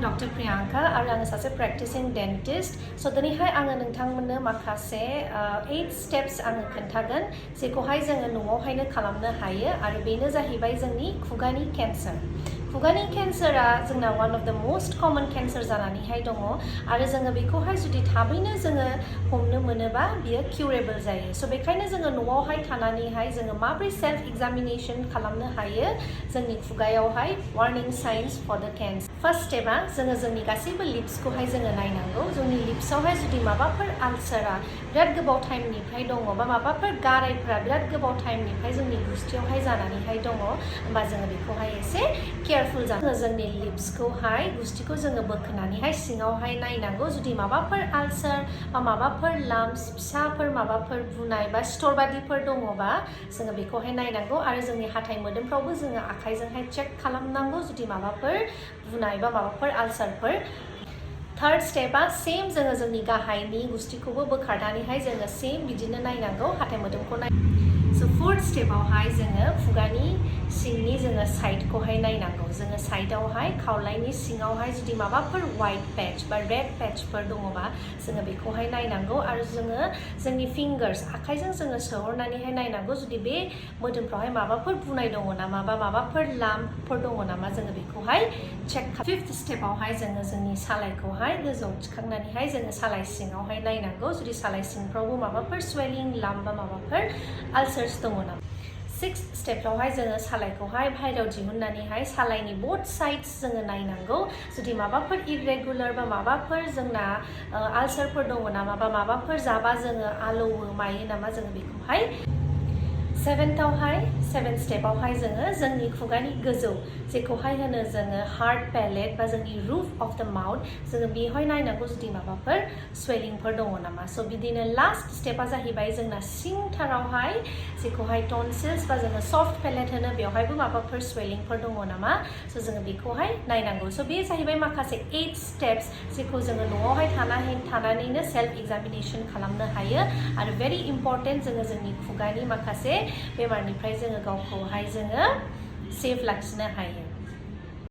Dr. Priyanka आरो आङो सासे practicing dentist. So दिनैहाय आङो नोंथांमोननो माखासे 8 steps आङो खोन्थागोन जेखौहाय जोङो न'आवहायनो खालामनो हायो आरो बेनो जाहैबाय जोंनि खुगानि केन्सार. खुगानि केन्सारा जोंना one of the most common cancer जानानैहाय दङ आरो जोङो बेखौहाय जुदि थाबैनो जोङो हमनो मोनोबा बियो curable जायो. So बेखायनो जोङो न'आवहाय थानानैहाय जोङो माबोरै self examination खालामनो हायो जोंनि खुगायावहाय warning signs for the cancer. First stepआ जोङो जोंनि गासैबो लिप्सखौहाय जोङो नायनांगौ. जोंनि लिप्सआवहाय जुदि माबाफोर आलसारा बिराद गोबाव टाइमनिफ्राय दङ बा माबाफोर गारायफ्रा बिराद गोबाव टाइमनिफ्राय जोंनि गुस्थियावहाय जानानैहाय दङ होमबा जोङो बेखौहाय एसे केयारफुल जानांगौ. जोंनि लिप्सखौहाय गुस्थिखौ जोङो बोखोनानैहाय सिङावहाय नायनांगौ. जुदि माबाफोर आलसार बा माबाफोर लाम्स फिसाफोर माबाफोर बुनाय बा सिथर बादिफोर दङबा जोङो बेखौहाय नायनांगौ आरो जोंनि हाथाइ मोदोमफ्रावबो जोङो आखाइजोंहाय चेक खालामनांगौ जुदि माबाफोर बुनाय बा माबाफोर आलसारफोर. Third stepआ सेम जोङो जोंनि गाहायनि गुस्थिखौबो बोखारनानैहाय जोङो सेम बिदिनो नायनांगौ हाथाइ मोदोमखौ So fourth stepआवहाय जोङो खुगानि सिंनि जोङो साइडखौहाय नायनांगौ. जोङो साइडआवहाय खावलायनि सिङावहाय जुदि माबाफोर white patch बा red patchफोर दङबा जोङो बेखौहाय नायनांगौ आरो जोङो जोंनि फिंगार्स आखाइजों जोङो सोहरनानैहाय नायनांगौ जुदि बे मोदोमफ्रावहाय माबाफोर बुनाय दङ नामा बा माबाफोर लाम्पफोर दङ नामा जोङो बेखौहाय चेक खालाम. Fifth stepआवहाय जोङो जोंनि सालाइखौहाय गोजौआव थिखांनानैहाय जोङो सालाइ सिङावहाय नायनांगौ जुदि सालाइ सिंफ्रावबो माबाफोर swelling लाम्प बा माबाफोर आलसार्स दङ नामा. Sixth stepआवहाय जोङो सालाइखौहाय बाहेरायाव दिहुननानैहाय सालाइनि both sides जोङो नायनांगौ जुदि माबाफोर irregular बा माबाफोर जोंना आलसारफोर दङ नामा बा माबाफोर जाबा जोङो आलौवो मायो नामा जोङो बेखौहाय. Seventh stepआवहाय जोङो जोंनि खुगानि गोजौ जेखौहाय होनो जोङो hard palate बा जोंनि roof of the mouth जोङो बेवहाय नायनांगौ जुदि माबाफोर swellingफोर दङ नामा. So बिदिनो last stepआ जाहैबाय जोंना सिंथारावहाय जेखौहाय tonsils बा जोङो soft palate होनो बेवहायबो माबाफोर swellingफोर दङ नामा. So जोङो बेखौहाय नायनांगौ. So बे जाहैबाय माखासे 8 steps जेखौ जोङो न'आवहाय थानानैनो self examination खालामनो हायो आरो very important जोङो जोंनि खुगानि माखासे बेमारनिफ्राय जोङो गावखौहाय जोङो सेफ लाखिनो हायो.